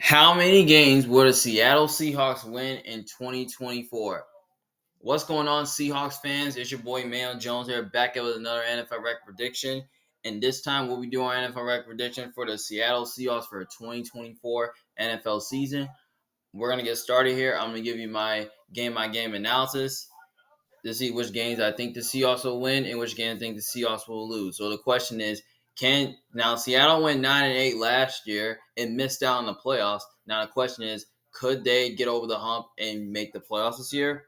How many games will the Seattle Seahawks win in 2024? What's going on, Seahawks fans? It's your boy Mayo Jones here, back with another NFL record prediction. And this time, we'll be doing our NFL record prediction for the Seattle Seahawks for the 2024 NFL season. We're going to get started here. I'm going to give you my game analysis to see which games I think the Seahawks will win and which games I think the Seahawks will lose. So the question is, Seattle went 9-8 last year and missed out on the playoffs. Now the question is, could they get over the hump and make the playoffs this year?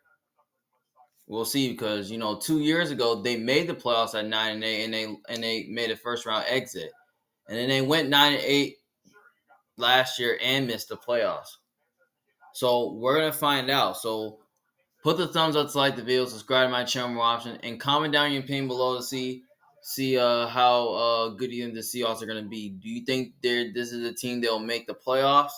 We'll see, because 2 years ago they made the playoffs at 9-8 and they made a first round exit, and then they went 9-8 last year and missed the playoffs. So we're gonna find out. So put the thumbs up to like the video, subscribe to my channel more option, and comment down your opinion below to see how good you think the Seahawks are going to be. Do you think this is a team that will make the playoffs?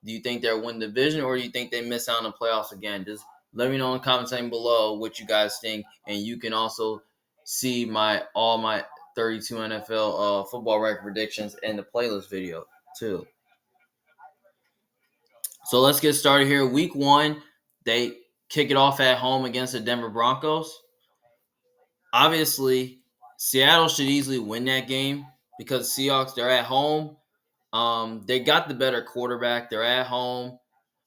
Do you think they'll win the division, or do you think they miss out on the playoffs again? Just let me know in the comment section below what you guys think, and you can also see all my 32 NFL football record predictions in the playlist video too. So let's get started here. Week 1, they kick it off at home against the Denver Broncos. Obviously, Seattle should easily win that game because Seahawks, they're at home. They got the better quarterback. They're at home.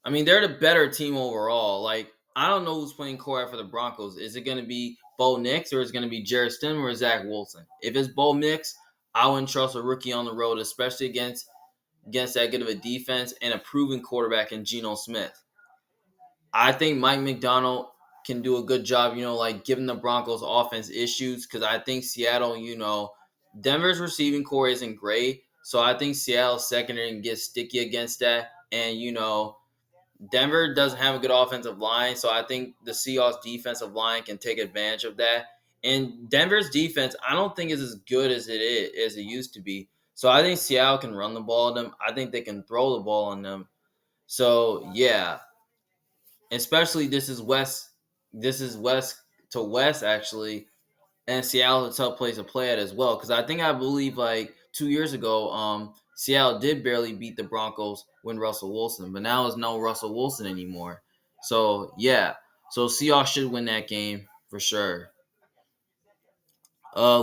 I mean, they're the better team overall. Like, I don't know who's playing quarterback for the Broncos. Is it going to be Bo Nix, or is it going to be Jarrett Stidham or Zach Wilson? If it's Bo Nix, I wouldn't trust a rookie on the road, especially against that good of a defense and a proven quarterback in Geno Smith. I think Mike McDonald can do a good job, giving the Broncos offense issues, because I think Seattle, Denver's receiving core isn't great. So I think Seattle's secondary can get sticky against that. And, Denver doesn't have a good offensive line. So I think the Seahawks defensive line can take advantage of that. And Denver's defense, I don't think is as good as it used to be. So I think Seattle can run the ball on them. I think they can throw the ball on them. So, yeah. Especially this is west to west, actually, and Seattle's a tough place to play at as well, because I believe like 2 years ago Seattle did barely beat the Broncos when Russell Wilson, but now there's no Russell Wilson anymore. So yeah, so Seahawks should win that game for sure.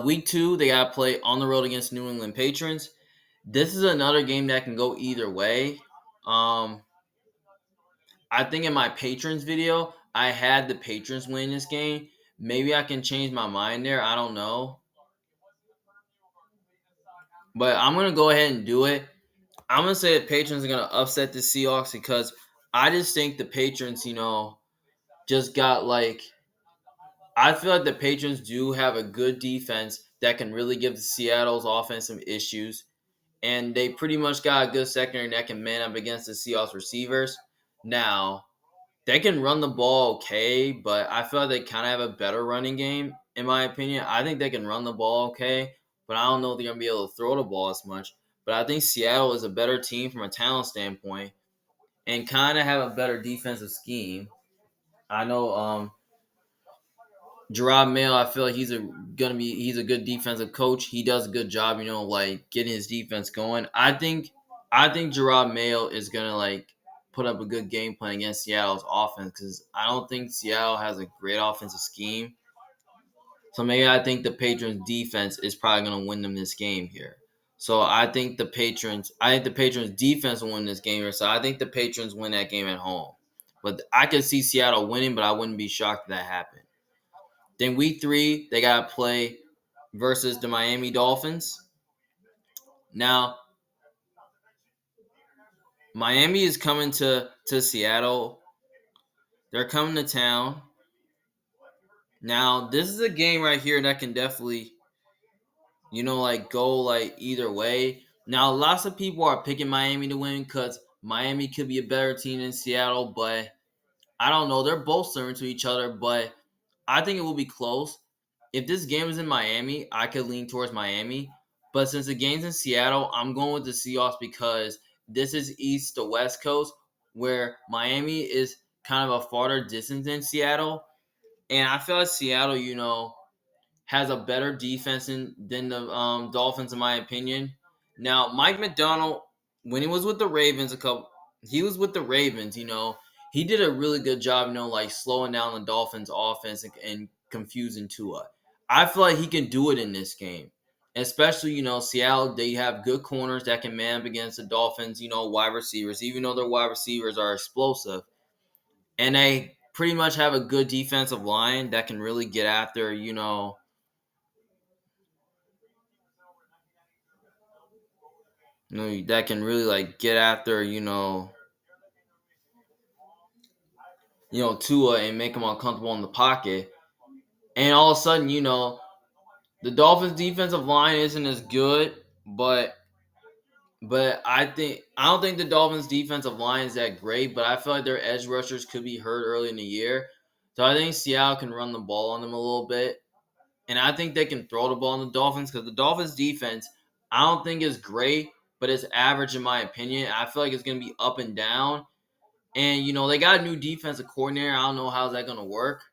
Week 2, they got to play on the road against New England Patriots. This is another game that can go either way. I think in my Patrons video, I had the Patrons win this game. Maybe I can change my mind there. I don't know. But I'm going to go ahead and do it. I'm going to say the Patrons are going to upset the Seahawks, because I just think the Patrons, just got I feel like the Patrons do have a good defense that can really give the Seattle's offense some issues. And they pretty much got a good secondary that can man up against the Seahawks receivers. Now, they can run the ball okay, but I feel like they kind of have a better running game, in my opinion. I think they can run the ball okay, but I don't know if they're going to be able to throw the ball as much. But I think Seattle is a better team from a talent standpoint and kind of have a better defensive scheme. I know Gerard Mayo, I feel like he's a good defensive coach. He does a good job, getting his defense going. I think Gerard Mayo is gonna put up a good game plan against Seattle's offense, because I don't think Seattle has a great offensive scheme. So maybe I think the Patrons defense is probably gonna win them this game here. So I think the Patrons defense will win this game here. So I think the Patrons win that game at home. But I could see Seattle winning, but I wouldn't be shocked if that happened. Then week 3, they got to play versus the Miami Dolphins. Now, Miami is coming to Seattle. They're coming to town. Now, this is a game right here that can definitely, go either way. Now, lots of people are picking Miami to win because Miami could be a better team than Seattle, but I don't know. They're both similar to each other, but I think it will be close. If this game is in Miami, I could lean towards Miami. But since the game's in Seattle, I'm going with the Seahawks, because this is East to West Coast, where Miami is kind of a farther distance than Seattle. And I feel like Seattle, has a better defense than the Dolphins, in my opinion. Now, Mike McDonald, when he was with the Ravens he was with the Ravens. He did a really good job. Like slowing down the Dolphins' offense and confusing Tua. I feel like he can do it in this game, especially Seattle. They have good corners that can man up against the Dolphins. Wide receivers, even though their wide receivers are explosive, and they pretty much have a good defensive line that can really get after that can really like get after Tua and make him uncomfortable in the pocket. And all of a sudden, the Dolphins' defensive line isn't as good, but I don't think the Dolphins' defensive line is that great. But I feel like their edge rushers could be hurt early in the year, so I think Seattle can run the ball on them a little bit, and I think they can throw the ball on the Dolphins because the Dolphins' defense I don't think is great, but it's average in my opinion. I feel like it's going to be up and down, and they got a new defensive coordinator. I don't know how's that going to work.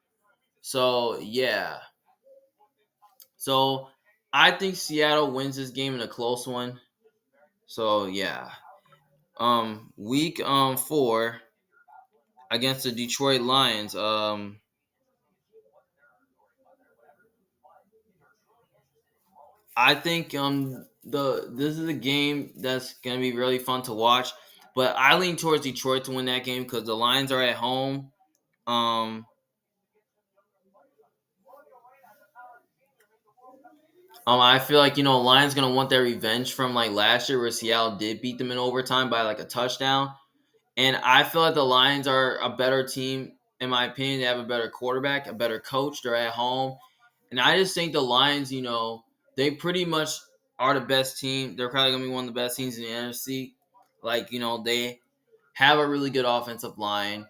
So yeah. So I think Seattle wins this game in a close one. So yeah. Week 4 against the Detroit Lions. I think the this is a game that's gonna be really fun to watch. But I lean towards Detroit to win that game because the Lions are at home. Um, I feel like Lions gonna want their revenge from like last year where Seattle did beat them in overtime by like a touchdown. And I feel like the Lions are a better team, in my opinion. They have a better quarterback, a better coach. They're at home. And I just think the Lions, they pretty much are the best team. They're probably going to be one of the best teams in the NFC. Like, they have a really good offensive line.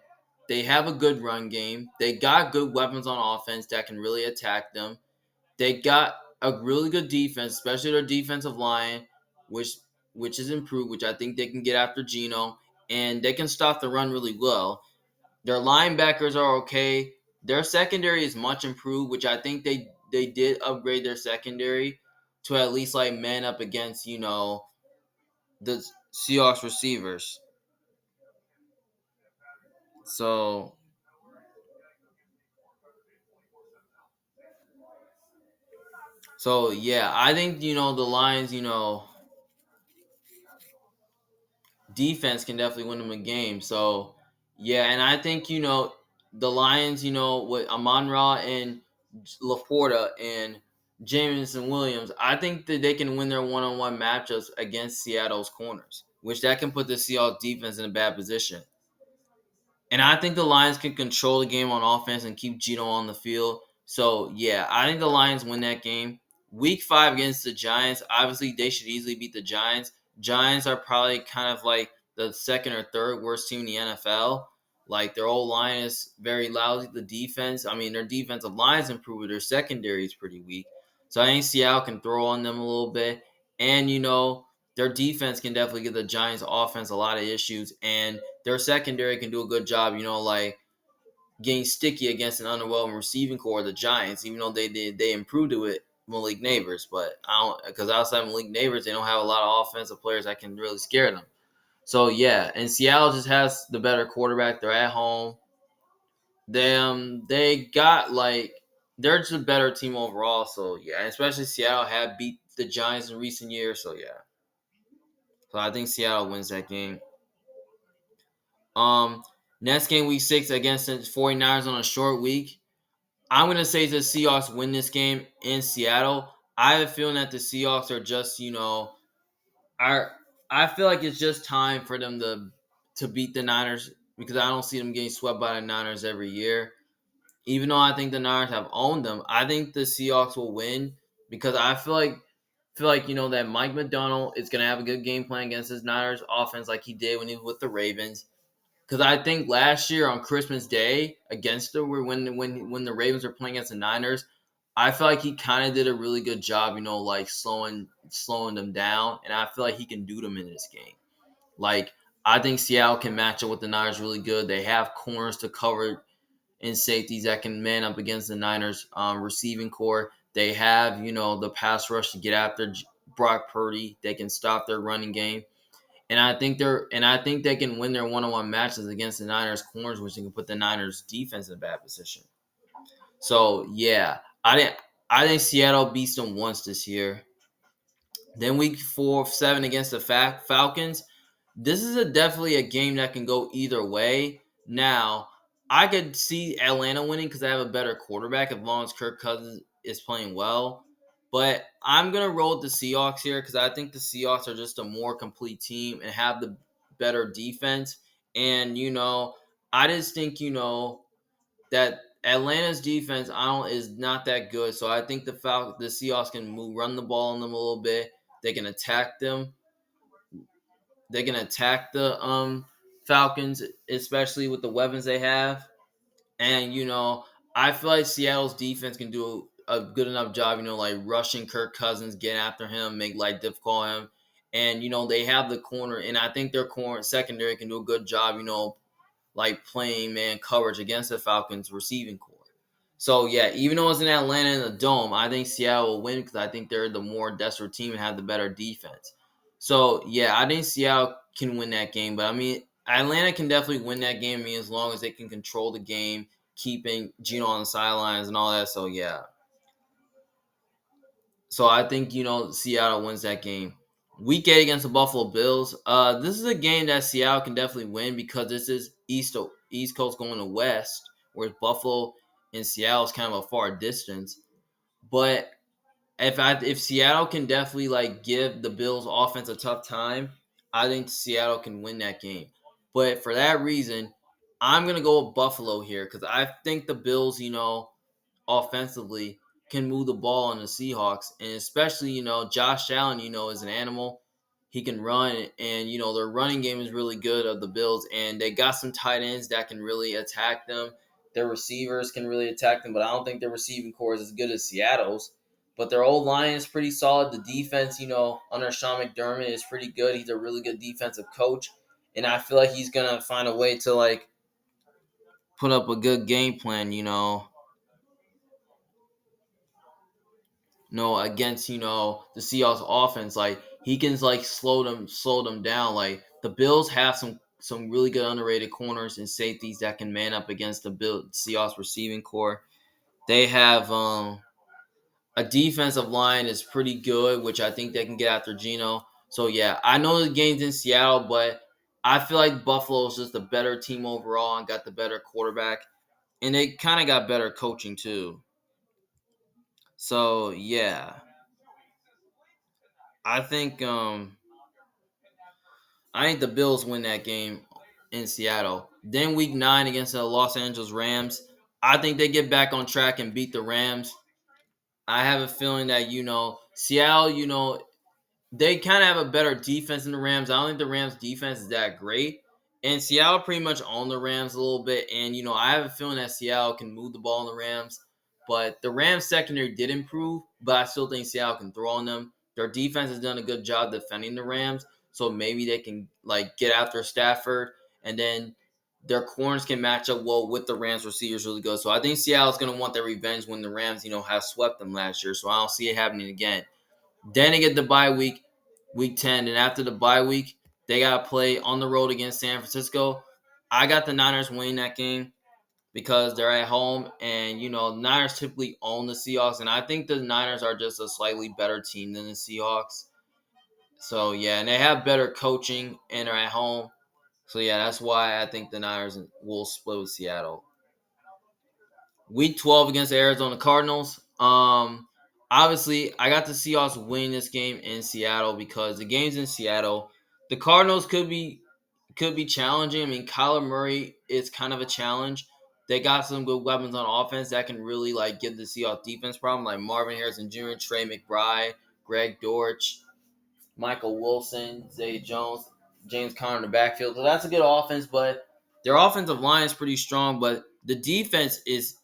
They have a good run game. They got good weapons on offense that can really attack them. They got a really good defense, especially their defensive line, which which is improved, which I think they can get after Geno, and they can stop the run really well. Their linebackers are okay. Their secondary is much improved, which I think they did upgrade their secondary to at least like man up against the Seahawks receivers. So yeah, I think the Lions defense can definitely win them a game. So yeah, and I think the Lions with Amon Ra and Laporta and Jameson Williams, I think that they can win their one-on-one matchups against Seattle's corners, which that can put the Seahawks defense in a bad position. And I think the Lions can control the game on offense and keep Geno on the field. So, yeah, I think the Lions win that game. Week 5 against the Giants, obviously they should easily beat the Giants. Giants are probably kind of like the second or third worst team in the NFL. Like their old line is very lousy. The defense, I mean, their defensive line is improved. Their secondary is pretty weak. So I think Seattle can throw on them a little bit. And, their defense can definitely give the Giants offense a lot of issues. And their secondary can do a good job, like getting sticky against an underwhelming receiving core of the Giants, even though they improved to it Malik Neighbors, but I don't because outside Malik Neighbors, they don't have a lot of offensive players that can really scare them. So yeah, and Seattle just has the better quarterback. They're at home. They got like they're just a better team overall. So yeah, and especially Seattle have beat the Giants in recent years. So yeah, so I think Seattle wins that game. Um, Next game week 6 against the 49ers on a short week. I'm gonna say the Seahawks win this game in Seattle. I have a feeling that the Seahawks are just, are I feel like it's just time for them to beat the Niners because I don't see them getting swept by the Niners every year. Even though I think the Niners have owned them, I think the Seahawks will win because I feel like that Mike McDonald is gonna have a good game plan against his Niners offense like he did when he was with the Ravens. Because I think last year on Christmas Day against the when the Ravens were playing against the Niners, I feel like he kind of did a really good job, like slowing them down, and I feel like he can do them in this game. Like I think Seattle can match up with the Niners really good. They have corners to cover and safeties that can man up against the Niners receiving core. They have the pass rush to get after Brock Purdy. They can stop their running game. and I think they can win their one-on-one matches against the Niners corners, which can put the Niners defense in a bad position. So yeah, I think Seattle beats them once this year. Then week 4-7 against the Falcons. This is definitely a game that can go either way. Now, I could see Atlanta winning because they have a better quarterback as long as Kirk Cousins is playing well. But I'm going to roll with the Seahawks here because I think the Seahawks are just a more complete team and have the better defense. And, I just think, that Atlanta's defense is not that good. So I think the Seahawks can run the ball on them a little bit. They can attack them. They can attack the Falcons, especially with the weapons they have. And I feel like Seattle's defense can do a good enough job. Like rushing Kirk Cousins, getting after him, make life difficult on him. And they have the corner, and I think their corner secondary can do a good job. Like playing man coverage against the Falcons receiving core. So yeah, even though it's in Atlanta in the dome, I think Seattle will win because I think they're the more desperate team and have the better defense. So yeah, I think Seattle can win that game, but I mean Atlanta can definitely win that game. I mean, as long as they can control the game, keeping Gino on the sidelines and all that. So yeah, so I think Seattle wins that game. Week 8 against the Buffalo Bills. This is a game that Seattle can definitely win because this is East Coast going to West, whereas Buffalo and Seattle is kind of a far distance. But if Seattle can definitely like give the Bills offense a tough time, I think Seattle can win that game. But for that reason, I'm gonna go with Buffalo here because I think the Bills, offensively can move the ball on the Seahawks. And especially, Josh Allen, is an animal. He can run, and, their running game is really good of the Bills. And they got some tight ends that can really attack them. Their receivers can really attack them, but I don't think their receiving core is as good as Seattle's. But their old line is pretty solid. The defense, under Sean McDermott is pretty good. He's a really good defensive coach. And I feel like he's going to find a way to, like, put up a good game plan, against the Seahawks offense. Like he can like slow them down. Like the Bills have some really good underrated corners and safeties that can man up against the Seahawks receiving core. They have a defensive line is pretty good, which I think they can get after Geno. So yeah, I know the game's in Seattle, but I feel like Buffalo is just a better team overall and got the better quarterback, and they kind of got better coaching too. So yeah, I think um I think the Bills win that game in Seattle. Then week 9 against the Los Angeles Rams. I think they get back on track and beat the Rams. I have a feeling that, Seattle, they kind of have a better defense than the Rams. I don't think the Rams defense is that great. And Seattle pretty much owned the Rams a little bit. And, I have a feeling that Seattle can move the ball on the Rams. But the Rams secondary did improve, but I still think Seattle can throw on them. Their defense has done a good job defending the Rams. So maybe they can like get after Stafford, and then their corners can match up well with the Rams receivers really good. So I think Seattle's gonna want their revenge when the Rams, have swept them last year. So I don't see it happening again. Then they get the bye week, week 10. And after the bye week, they got to play on the road against San Francisco. I got the Niners winning that game because they're at home. And, Niners typically own the Seahawks. And I think the Niners are just a slightly better team than the Seahawks. So, yeah, and they have better coaching and are at home. So, yeah, that's why I think the Niners will split with Seattle. Week 12 against the Arizona Cardinals. Obviously, I got the Seahawks winning this game in Seattle because the game's in Seattle. The Cardinals could be challenging. I mean, Kyler Murray is kind of a challenge. They got some good weapons on offense that can really like give the Seahawks defense problem, like Marvin Harrison Jr., Trey McBride, Greg Dortch, Michael Wilson, Zay Jones, James Conner in the backfield. So that's a good offense, but their offensive line is pretty strong, but the defense is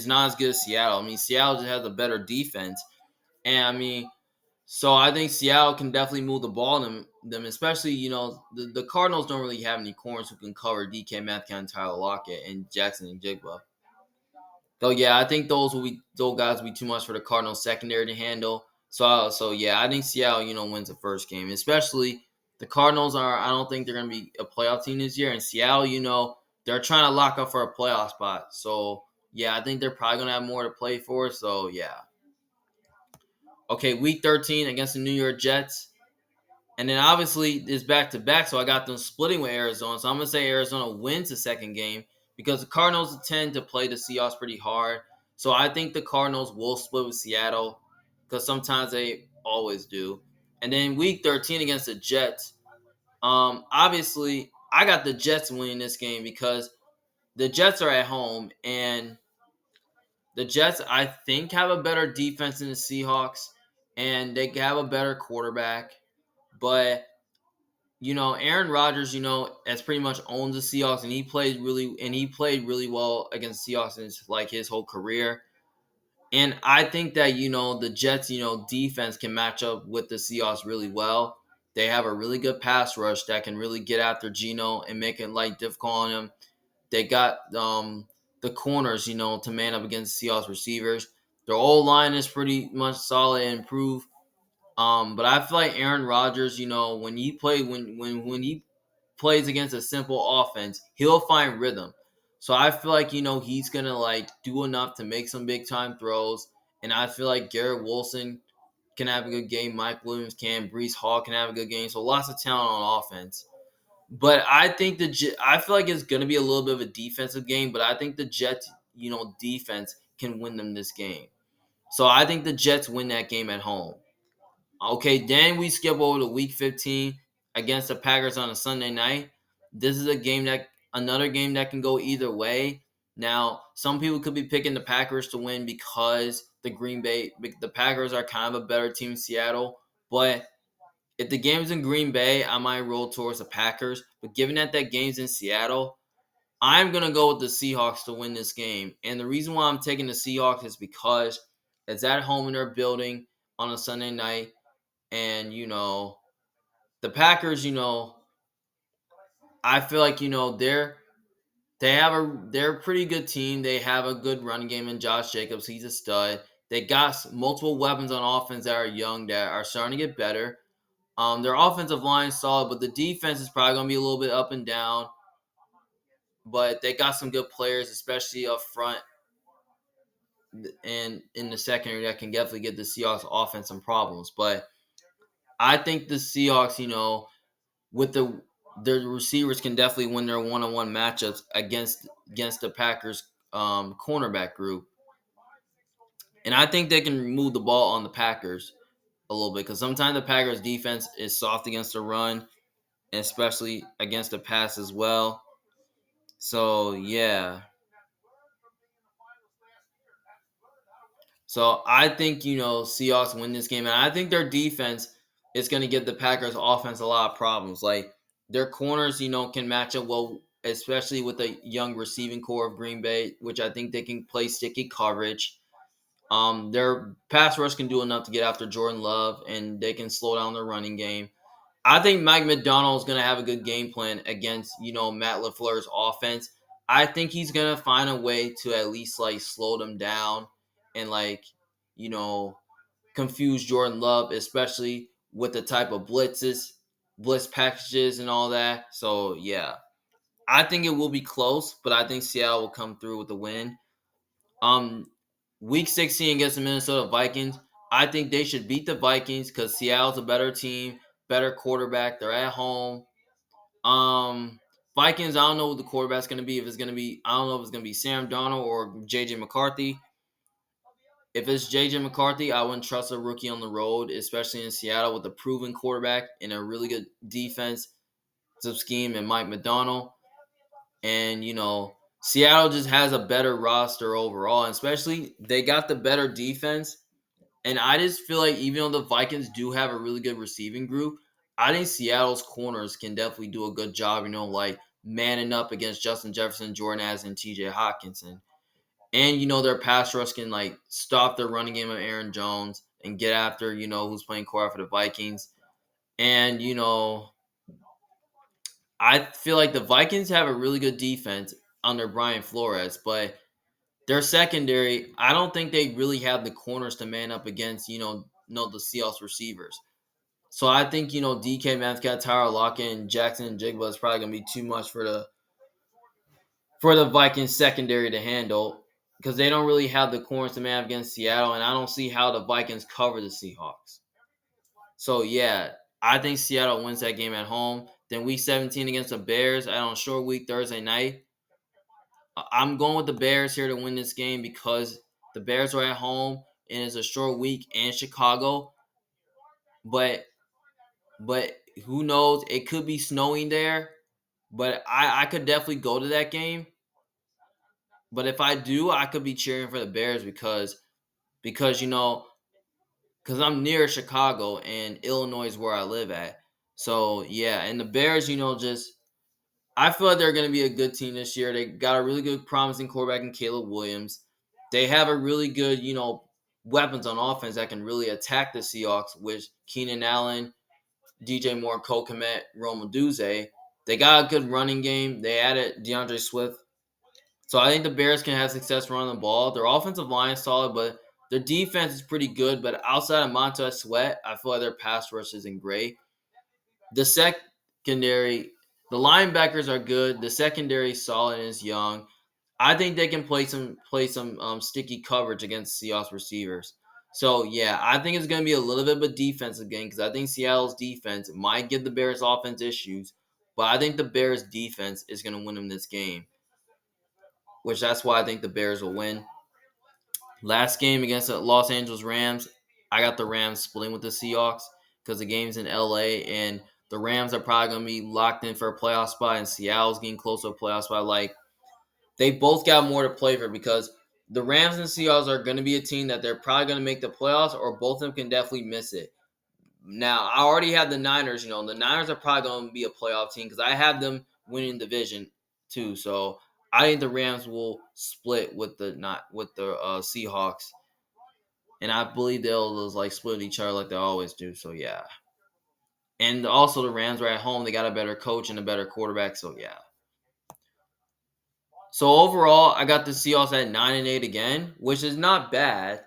not as good as Seattle. I mean, Seattle just has a better defense. And I mean, so I think Seattle can definitely move the ball them especially, the Cardinals don't really have any corners who can cover DK Metcalf and Tyler Lockett and Jackson and Jigba. So yeah, I think those guys will be too much for the Cardinals secondary to handle. So yeah, I think Seattle, wins the first game, especially The Cardinals are, I don't think they're going to be a playoff team this year. And Seattle, they're trying to lock up for a playoff spot. So, yeah, I think they're probably going to have more to play for. So, yeah. Okay, week 13 against the New York Jets. And then obviously it's back to back, so I got them splitting with Arizona. So I'm gonna say Arizona wins the second game because the Cardinals tend to play the Seahawks pretty hard. So I think the Cardinals will split with Seattle because sometimes they always do. And then week 13 against the Jets. Obviously I got the Jets winning this game because the Jets are at home and the Jets I think have a better defense than the Seahawks and they have a better quarterback, but Aaron Rodgers, has pretty much owned the Seahawks, and he played really well against the Seahawks in his whole career. And I think that the Jets, defense can match up with the Seahawks really well. They have a really good pass rush that can really get after Geno and make it difficult on him. They got the corners, to man up against the Seahawks receivers. Their old line is pretty much solid and improved. But I feel like Aaron Rodgers, when he plays against a simple offense, he'll find rhythm. So I feel like he's gonna do enough to make some big time throws, and I feel like Garrett Wilson can have a good game. Mike Williams can. Brees Hall can have a good game. So lots of talent on offense. But I think I feel like it's gonna be a little bit of a defensive game. But I think the Jets, defense can win them this game. So I think the Jets win that game at home. Okay, then we skip over to week 15 against the Packers on a Sunday night. This is another game that can go either way. Now, some people could be picking the Packers to win because the Packers are kind of a better team in Seattle. But if the game's in Green Bay, I might roll towards the Packers. But given that game's in Seattle, I'm going to go with the Seahawks to win this game. And the reason why I'm taking the Seahawks is because it's at home in their building on a Sunday night. And the Packers, I feel like they're a pretty good team. They have a good run game in Josh Jacobs. He's a stud. They got multiple weapons on offense that are young that are starting to get better. Their offensive line is solid, but the defense is probably going to be a little bit up and down. But they got some good players, especially up front and in the secondary that can definitely get the Seahawks offense some problems. But I think the Seahawks, with their receivers can definitely win their one-on-one matchups against the Packers cornerback group. And I think they can move the ball on the Packers a little bit because sometimes the Packers defense is soft against the run, and especially against the pass as well. So yeah. So I think, Seahawks win this game. And I think their defense is going to give the Packers offense a lot of problems. Like their corners, can match up well, especially with the young receiving core of Green Bay, which I think they can play sticky coverage. Their pass rush can do enough to get after Jordan Love, and they can slow down their running game. I think Mike McDonald is going to have a good game plan against, Matt LaFleur's offense. I think he's going to find a way to at least slow them down and confuse Jordan Love, especially with the type of blitz packages and all that. So yeah, I think it will be close, but I think Seattle will come through with the win. Um, Week 16 against the Minnesota Vikings, I think they should beat the Vikings because Seattle's a better team, better quarterback. They're at home. Vikings, I don't know what the quarterback's going to be. If it's going to be, I don't know if it's going to be Sam Darnold or JJ McCarthy. If it's JJ McCarthy, I wouldn't trust a rookie on the road, especially in Seattle with a proven quarterback and a really good defensive scheme and Mike McDonald. And, Seattle just has a better roster overall, and especially they got the better defense. And I just feel like even though the Vikings do have a really good receiving group, I think Seattle's corners can definitely do a good job, manning up against Justin Jefferson, Jordan Addison, and TJ Hawkinson. And, their pass rush can, stop the running game of Aaron Jones and get after, who's playing core for the Vikings. And, I feel like the Vikings have a really good defense under Brian Flores, but their secondary, I don't think they really have the corners to man up against, the Seahawks receivers. So I think DK Metcalf, Tyler Lockett, and Jackson and Jigba is probably gonna be too much for the Vikings secondary to handle because they don't really have the corners to man against Seattle, and I don't see how the Vikings cover the Seahawks. So yeah, I think Seattle wins that game at home. Then week 17 against the Bears on a short week Thursday night. I'm going with the Bears here to win this game because the Bears are at home and it's a short week in Chicago. But but who knows? It could be snowing there. But I could definitely go to that game. But if I do, I could be cheering for the Bears because because I'm near Chicago and Illinois is where I live at. So yeah, and the Bears, just I feel like they're going to be a good team this year. They got a really good, promising quarterback in Caleb Williams. They have a really good, weapons on offense that can really attack the Seahawks with Keenan Allen, DJ Moore, Cole Kmet, Roma Duze. They got a good running game. They added DeAndre Swift. So I think the Bears can have success running the ball. Their offensive line is solid, but their defense is pretty good. But outside of Montez Sweat, I feel like their pass rush isn't great. The secondary, the linebackers are good. The secondary is solid and is young. I think they can play some sticky coverage against Seahawks receivers. So yeah, I think it's going to be a little bit of a defensive game because I think Seattle's defense might give the Bears offense issues, but I think the Bears defense is going to win them this game, which that's why I think the Bears will win. Last game against the Los Angeles Rams, I got the Rams splitting with the Seahawks because the game's in LA and the Rams are probably going to be locked in for a playoff spot and Seattle's getting close to a playoff spot. Like, they both got more to play for because the Rams and Seahawks are going to be a team that they're probably going to make the playoffs or both of them can definitely miss it. Now, I already have the Niners. The Niners are probably going to be a playoff team because I have them winning division too. So I think the Rams will split with the Seahawks, and I believe they'll just, like, split each other like they always do. So yeah, and also the Rams are at home. They got a better coach and a better quarterback. So yeah. So overall, I got the Seahawks at 9-8 again, which is not bad.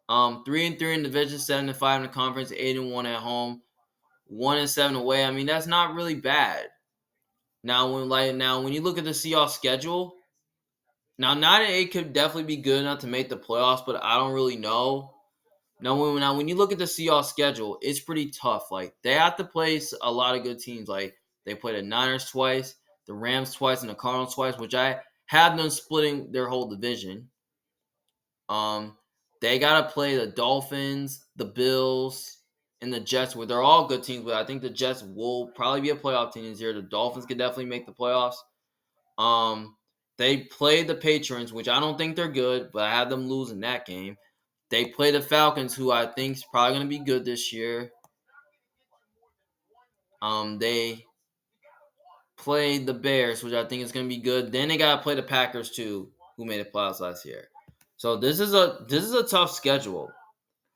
3-3 in the division, 7-5 in the conference, 8-1 at home, 1-7 away. I mean, that's not really bad. Now when you look at the Seahawks schedule, now 9-8 could definitely be good enough to make the playoffs, but I don't really know. Now when you look at the Seahawks schedule, it's pretty tough. Like, they have to play a lot of good teams. Like, they play the Niners twice, the Rams twice, and the Cardinals twice, which I have them splitting their whole division. Um, they gotta play the Dolphins, the Bills, and the Jets, where they're all good teams. But I think the Jets will probably be a playoff team this year. The Dolphins could definitely make the playoffs. Um, they play the Patriots, which I don't think they're good, but I have them losing that game. They play the Falcons, who I think is probably gonna be good this year. They play the Bears, which I think is gonna be good. Then they gotta play the Packers too, who made the playoffs last year. So this is a tough schedule.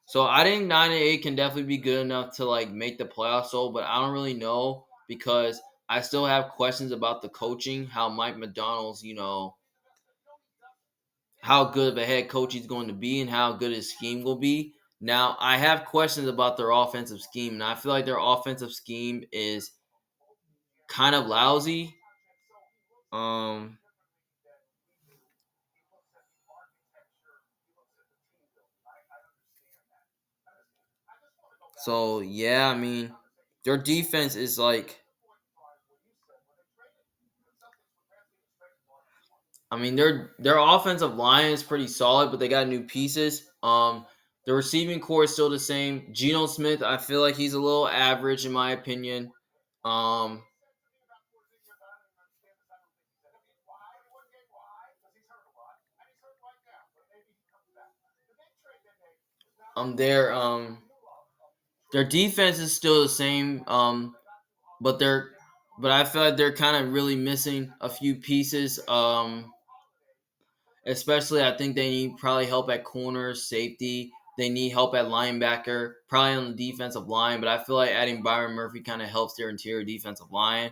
So I think 9-8 can definitely be good enough to, like, make the playoffs. So, but I don't really know because I still have questions about the coaching, how Mike McDonald's, how good of a head coach he's going to be, and how good his scheme will be. Now, I have questions about their offensive scheme, and I feel like their offensive scheme is kind of lousy. Um, so yeah, I mean, their defense is like, I mean, their offensive line is pretty solid, but they got new pieces. The receiving core is still the same. Geno Smith, I feel like he's a little average in my opinion. Um, their their defense is still the same. But I feel like they're kind of really missing a few pieces. Especially I think they need probably help at corner, safety. They need help at linebacker, probably on the defensive line. But I feel like adding Byron Murphy kind of helps their interior defensive line.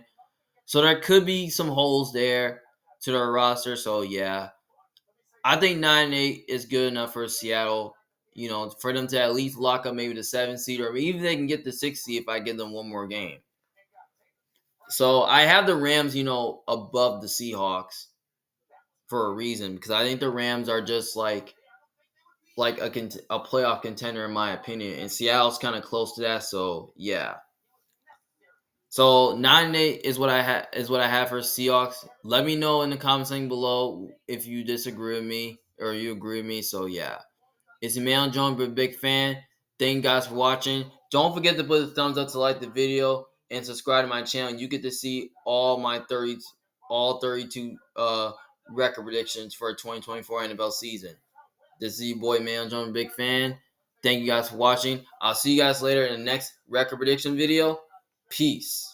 So there could be some holes there to their roster. So yeah, I think 9-8 is good enough for Seattle. for them to at least lock up maybe the 7th seed, or even they can get the 6th seed if I give them one more game. So I have the Rams, above the Seahawks for a reason, because I think the Rams are just like a playoff contender in my opinion, and Seattle's kind of close to that. So yeah. So 9-8 is what I have for Seahawks. Let me know in the comment section below if you disagree with me or you agree with me. So yeah, it's your man John, but big fan. Thank you guys for watching. Don't forget to put a thumbs up to like the video and subscribe to my channel. You get to see all 32 record predictions for 2024 NFL season. This is your boy Man John, big fan. Thank you guys for watching. I'll see you guys later in the next record prediction video. Peace.